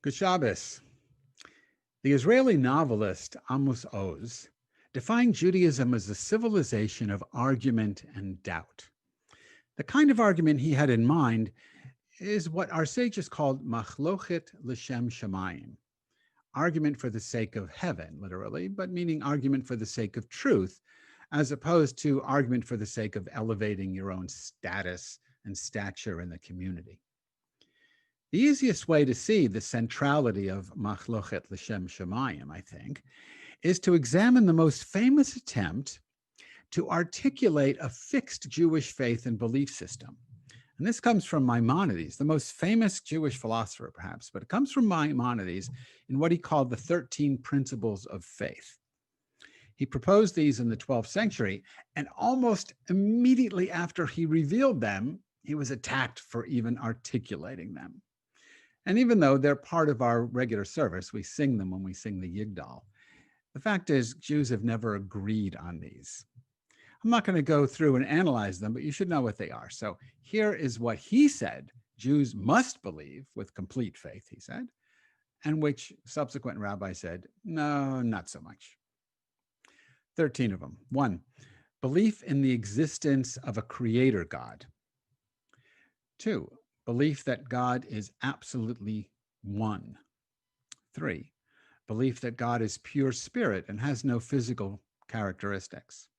Good Shabbos. The Israeli novelist Amos Oz defined Judaism as a civilization of argument and doubt. The kind of argument he had in mind is what our sages called machlochet l'shem shamayim, argument for the sake of heaven, literally, but meaning argument for the sake of truth, as opposed to argument for the sake of elevating your own status and stature in the community. The easiest way to see the centrality of machlochet l'shem shamayim, I think, is to examine the most famous attempt to articulate a fixed Jewish faith and belief system. And this comes from Maimonides, the most famous Jewish philosopher, perhaps, but it comes from Maimonides in what he called the 13 Principles of Faith. He proposed these in the 12th century, and almost immediately after he revealed them, he was attacked for even articulating them. And even though they're part of our regular service, we sing them when we sing the Yigdal. The fact is, Jews have never agreed on these. I'm not going to go through and analyze them, but you should know what they are. So here is what he said Jews must believe with complete faith, he said, and which subsequent rabbis said, no, not so much. 13 of them. 1, belief in the existence of a creator God. 2, belief that God is absolutely one. 3, belief that God is pure spirit and has no physical characteristics.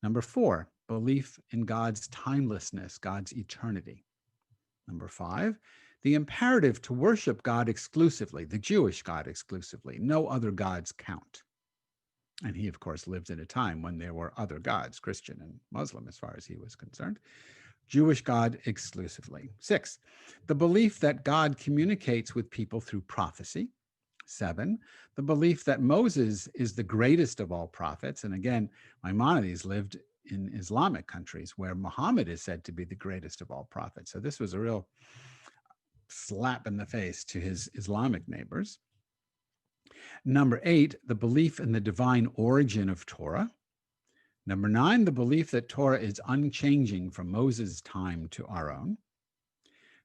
Number 4, belief in God's timelessness, God's eternity. Number 5, the imperative to worship God exclusively, the Jewish God exclusively. No other gods count. And he, of course, lived in a time when there were other gods, Christian and Muslim, as far as he was concerned. Jewish God exclusively. 6, the belief that God communicates with people through prophecy. 7, the belief that Moses is the greatest of all prophets. And again, Maimonides lived in Islamic countries where Muhammad is said to be the greatest of all prophets. So this was a real slap in the face to his Islamic neighbors. Number 8, the belief in the divine origin of Torah. Number 9, the belief that Torah is unchanging from Moses' time to our own.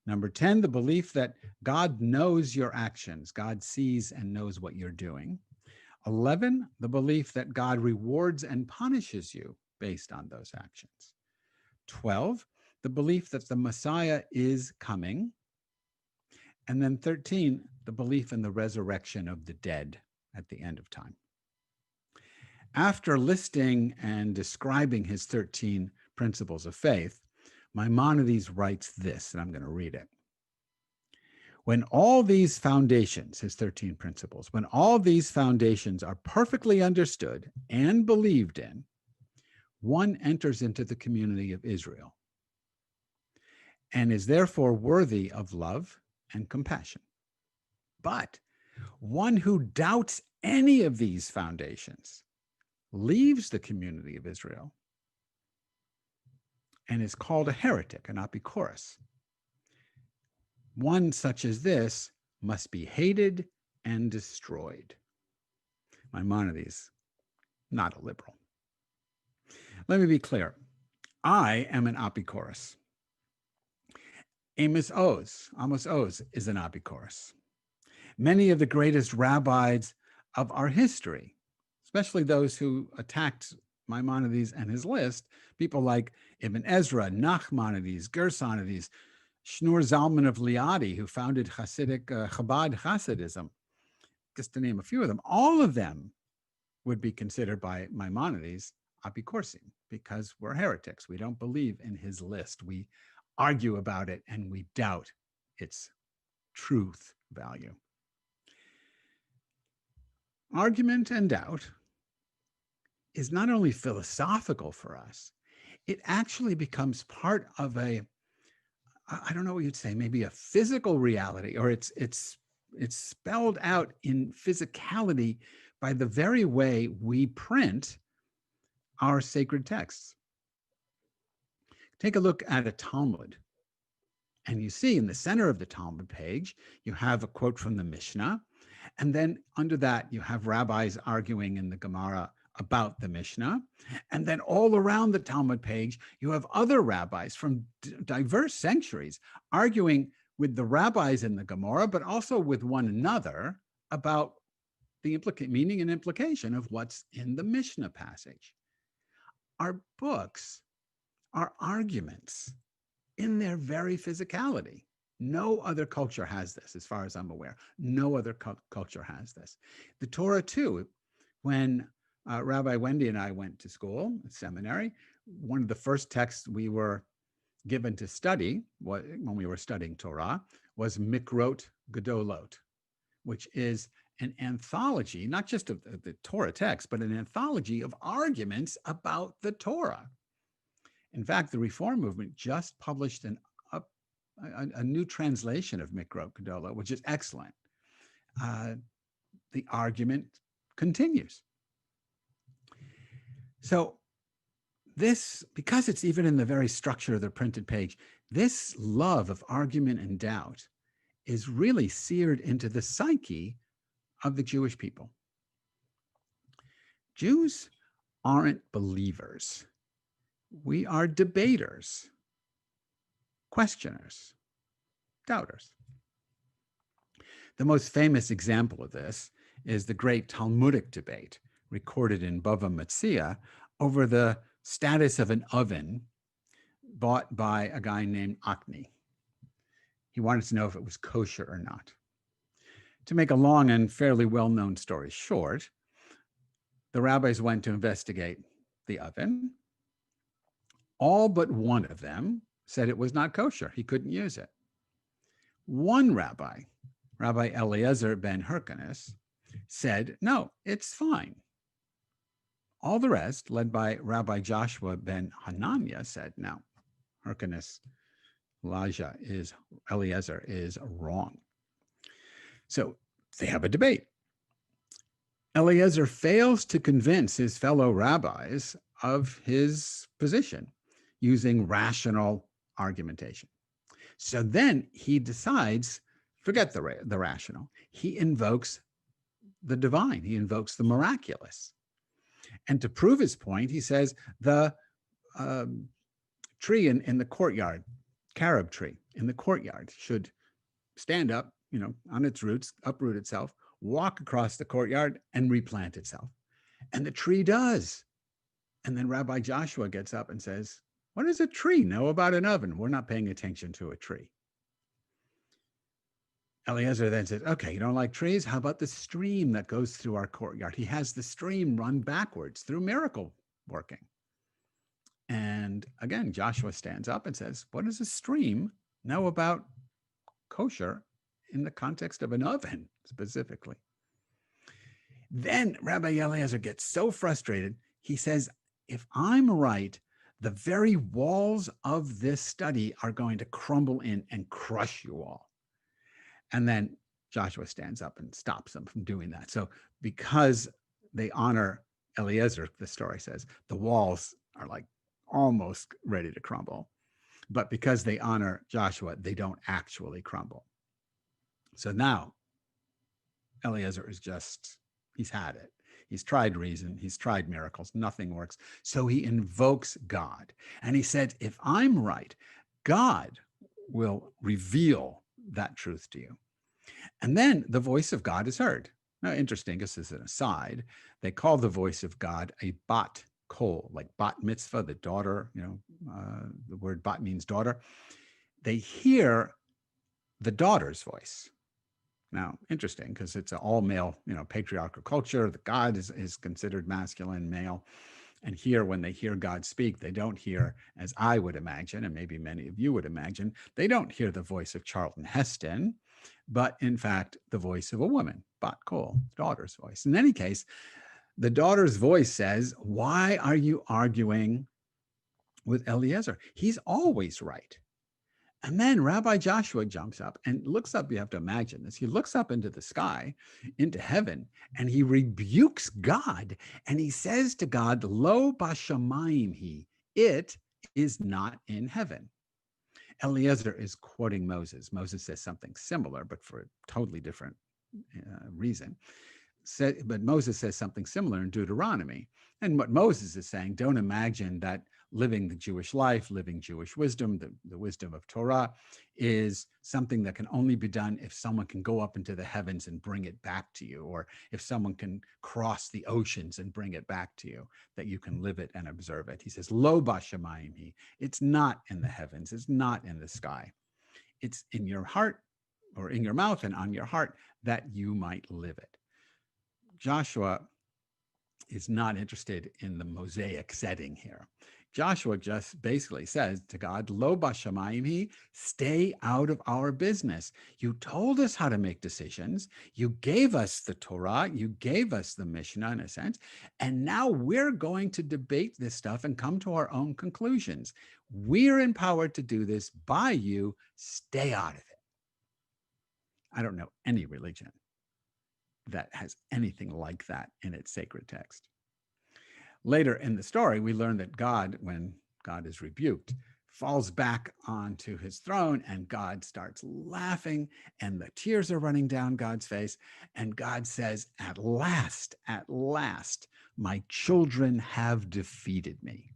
Number 10, the belief that God knows your actions. God sees and knows what you're doing. 11, the belief that God rewards and punishes you based on those actions. 12, the belief that the Messiah is coming. And then 13, the belief in the resurrection of the dead at the end of time. After listing and describing his 13 principles of faith, Maimonides writes this, and I'm going to read it. When all these foundations, his 13 principles, when all these foundations are perfectly understood and believed in, one enters into the community of Israel and is therefore worthy of love and compassion. But one who doubts any of these foundations leaves the community of Israel and is called a heretic, an apikorus. One such as this must be hated and destroyed. Maimonides, not a liberal. Let me be clear. I am an apikorus. Amos Oz is an apikorus. Many of the greatest rabbis of our history, especially those who attacked Maimonides and his list, people like Ibn Ezra, Nachmanides, Gersonides, Shneur Zalman of Liadi, who founded Hasidic Chabad Hasidism, just to name a few of them, all of them would be considered by Maimonides apikorsim because we're heretics. We don't believe in his list. We argue about it and we doubt its truth value. Argument and doubt is not only philosophical for us, it actually becomes part of a, I don't know what you'd say, maybe a physical reality, or it's spelled out in physicality by the very way we print our sacred texts. Take a look at a Talmud, and you see in the center of the Talmud page, you have a quote from the Mishnah, and then under that, you have rabbis arguing in the Gemara about the Mishnah. And then all around the Talmud page, you have other rabbis from diverse centuries arguing with the rabbis in the Gemara, but also with one another about the meaning and implication of what's in the Mishnah passage. Our books are arguments in their very physicality. No other culture has this, as far as I'm aware. No other culture has this. The Torah, too, when Rabbi Wendy and I went to school, seminary, one of the first texts we were given to study when we were studying Torah was Mikrot Gedolot, which is an anthology, not just of the Torah text, but an anthology of arguments about the Torah. In fact, the Reform movement just published a new translation of Mikrot Gedolot, which is excellent. The argument continues. So this, because it's even in the very structure of the printed page, this love of argument and doubt is really seared into the psyche of the Jewish people. Jews aren't believers. We are debaters, questioners, doubters. The most famous example of this is the great Talmudic debate recorded in Bava Metzia over the status of an oven bought by a guy named Acne. He wanted to know if it was kosher or not. To make a long and fairly well-known story short, the rabbis went to investigate the oven. All but one of them said it was not kosher. He couldn't use it. One rabbi, Rabbi Eliezer ben Hyrcanus, said, no, it's fine. All the rest, led by Rabbi Joshua ben Hananiah, said, no, Hyrcanus, Eliezer is wrong. So they have a debate. Eliezer fails to convince his fellow rabbis of his position using rational argumentation. So then he decides, forget the rational. He invokes the divine. He invokes the miraculous. And to prove his point, he says the tree in the courtyard, carob tree in the courtyard, should stand up, on its roots, uproot itself, walk across the courtyard, and replant itself. And the tree does. And then Rabbi Joshua gets up and says, what does a tree know about an oven? We're not paying attention to a tree. Eliezer then says, okay, you don't like trees? How about the stream that goes through our courtyard? He has the stream run backwards through miracle working. And again, Joshua stands up and says, what does a stream know about kosher in the context of an oven specifically? Then Rabbi Eliezer gets so frustrated, he says, if I'm right, the very walls of this study are going to crumble in and crush you all. And then Joshua stands up and stops them from doing that. So because they honor Eliezer, the story says, the walls are like almost ready to crumble. But because they honor Joshua, they don't actually crumble. So now Eliezer is he's had it. He's tried reason. He's tried miracles. Nothing works. So he invokes God. And he said, if I'm right, God will reveal that truth to you. And then the voice of God is heard. Now, interesting, this is an aside. They call the voice of God a bat kol, like bat mitzvah, the daughter, the word bat means daughter. They hear the daughter's voice. Now, interesting, because it's an all-male, patriarchal culture. The God is considered masculine, male. And here, when they hear God speak, they don't hear, as I would imagine, and maybe many of you would imagine, they don't hear the voice of Charlton Heston, but in fact, the voice of a woman, Bat Kol, daughter's voice. In any case, the daughter's voice says, why are you arguing with Eliezer? He's always right. And then Rabbi Joshua jumps up and looks up. You have to imagine this. He looks up into the sky, into heaven, and he rebukes God. And he says to God, Lo bashamayim he, it is not in heaven. Eliezer is quoting Moses. Moses says something similar, but for a totally different reason. But Moses says something similar in Deuteronomy. And what Moses is saying, don't imagine that living the Jewish life, living Jewish wisdom, the wisdom of Torah, is something that can only be done if someone can go up into the heavens and bring it back to you, or if someone can cross the oceans and bring it back to you, that you can live it and observe it. He says, Lo bashamayim, it's not in the heavens, it's not in the sky. It's in your heart, or in your mouth and on your heart, that you might live it. Joshua is not interested in the Mosaic setting here. Joshua just basically says to God, Lo bashamayim, stay out of our business. You told us how to make decisions. You gave us the Torah. You gave us the Mishnah, in a sense. And now we're going to debate this stuff and come to our own conclusions. We're empowered to do this by you. Stay out of it. I don't know any religion that has anything like that in its sacred text. Later in the story, we learn that God, when God is rebuked, falls back onto his throne, and God starts laughing, and the tears are running down God's face. And God says, at last, my children have defeated me.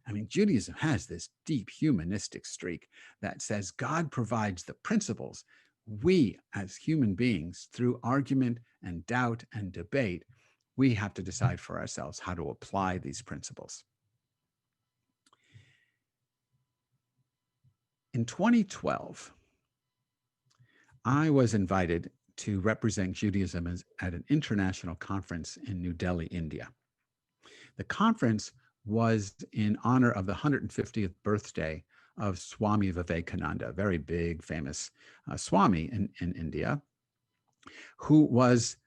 I mean, Judaism has this deep humanistic streak that says God provides the principles. We, as human beings, through argument and doubt and debate, we have to decide for ourselves how to apply these principles. In 2012, I was invited to represent Judaism at an international conference in New Delhi, India. The conference was in honor of the 150th birthday of Swami Vivekananda, a very big, famous Swami in India, who was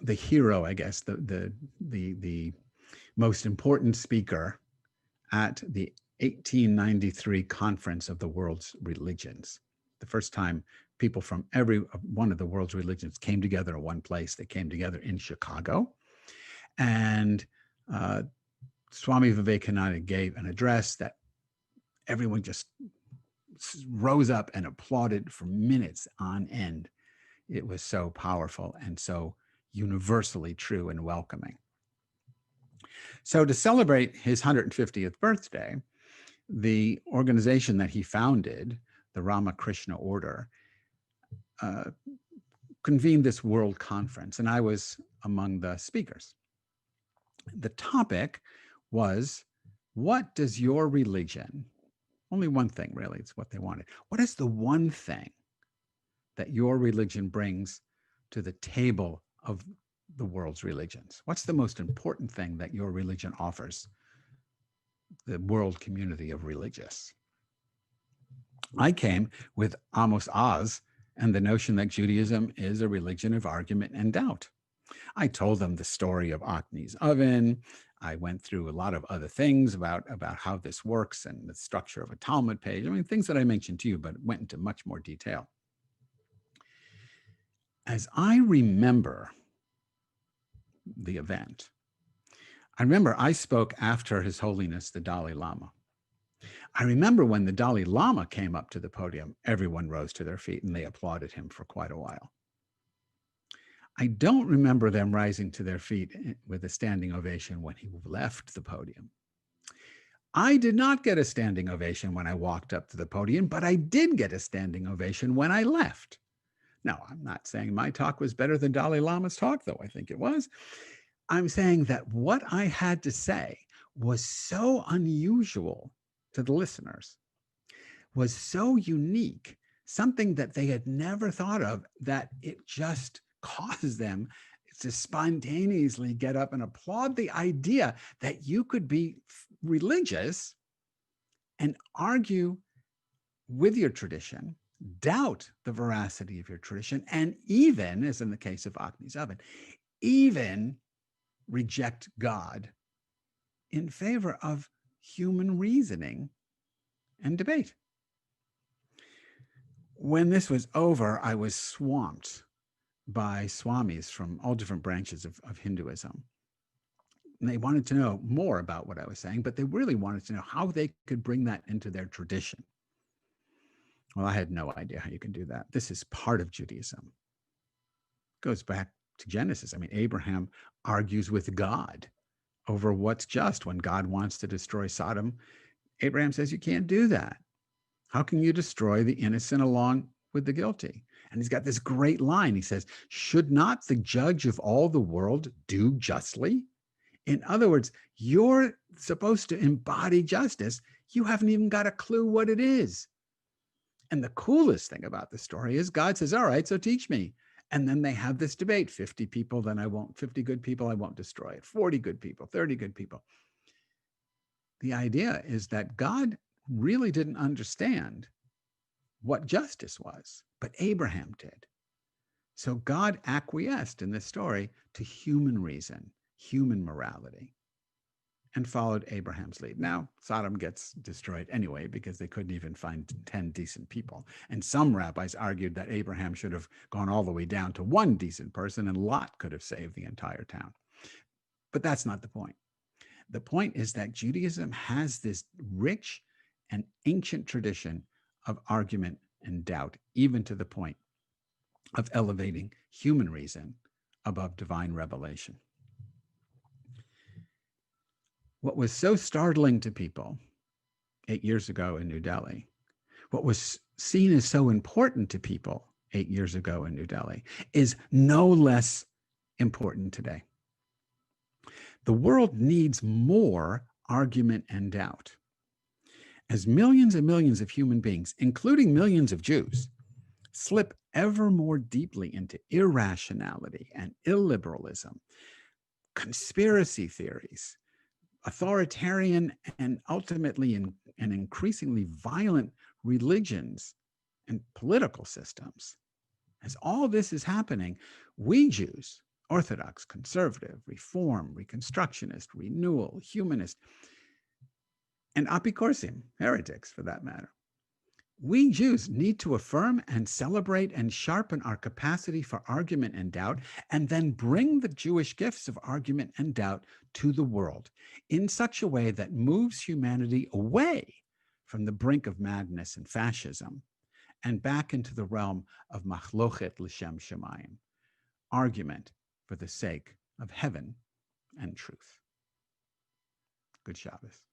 the hero, I guess, the most important speaker at the 1893 Conference of the World's Religions. The first time people from every one of the world's religions came together in one place. They came together in Chicago. And Swami Vivekananda gave an address that everyone just rose up and applauded for minutes on end. It was so powerful and so universally true and welcoming. So to celebrate his 150th birthday, the organization that he founded, the Ramakrishna Order, convened this world conference, and I was among the speakers. The topic was, what does your religion, only one thing really, it's what they wanted. What is the one thing that your religion brings to the table of the world's religions? What's the most important thing that your religion offers the world community of religious? I came with Amos Oz and the notion that Judaism is a religion of argument and doubt. I told them the story of Acme's oven. I went through a lot of other things about how this works and the structure of a Talmud page. I mean, things that I mentioned to you, but went into much more detail. As I remember the event, I remember I spoke after His Holiness, the Dalai Lama. I remember when the Dalai Lama came up to the podium, everyone rose to their feet and they applauded him for quite a while. I don't remember them rising to their feet with a standing ovation when he left the podium. I did not get a standing ovation when I walked up to the podium, but I did get a standing ovation when I left. Now, I'm not saying my talk was better than Dalai Lama's talk, though I think it was. I'm saying that what I had to say was so unusual to the listeners, was so unique, something that they had never thought of, that it just caused them to spontaneously get up and applaud the idea that you could be religious and argue with your tradition, doubt the veracity of your tradition, and even, as in the case of Acme's oven, even reject God in favor of human reasoning and debate. When this was over, I was swamped by swamis from all different branches of Hinduism. And they wanted to know more about what I was saying, but they really wanted to know how they could bring that into their tradition. Well, I had no idea how you can do that. This is part of Judaism. It goes back to Genesis. I mean, Abraham argues with God over what's just. When God wants to destroy Sodom, Abraham says, you can't do that. How can you destroy the innocent along with the guilty? And he's got this great line. He says, should not the judge of all the world do justly? In other words, you're supposed to embody justice. You haven't even got a clue what it is. And the coolest thing about the story is God says, all right, so teach me. And then they have this debate, 50 people, then I won't, 50 good people, I won't destroy it. 40 good people, 30 good people. The idea is that God really didn't understand what justice was, but Abraham did. So God acquiesced in this story to human reason, human morality, and followed Abraham's lead. Now, Sodom gets destroyed anyway because they couldn't even find 10 decent people. And some rabbis argued that Abraham should have gone all the way down to one decent person and Lot could have saved the entire town. But that's not the point. The point is that Judaism has this rich and ancient tradition of argument and doubt, even to the point of elevating human reason above divine revelation. What was so startling to people 8 years ago in New Delhi, what was seen as so important to people 8 years ago in New Delhi, is no less important today. The world needs more argument and doubt. As millions and millions of human beings, including millions of Jews, slip ever more deeply into irrationality and illiberalism, conspiracy theories, authoritarian and ultimately and increasingly violent religions and political systems. As all this is happening, we Jews, Orthodox, conservative, Reform, Reconstructionist, Renewal, Humanist, and Apikorsim, heretics for that matter, we Jews need to affirm and celebrate and sharpen our capacity for argument and doubt, and then bring the Jewish gifts of argument and doubt to the world in such a way that moves humanity away from the brink of madness and fascism and back into the realm of machlochet l'shem shamayim, argument for the sake of heaven and truth. Good Shabbos.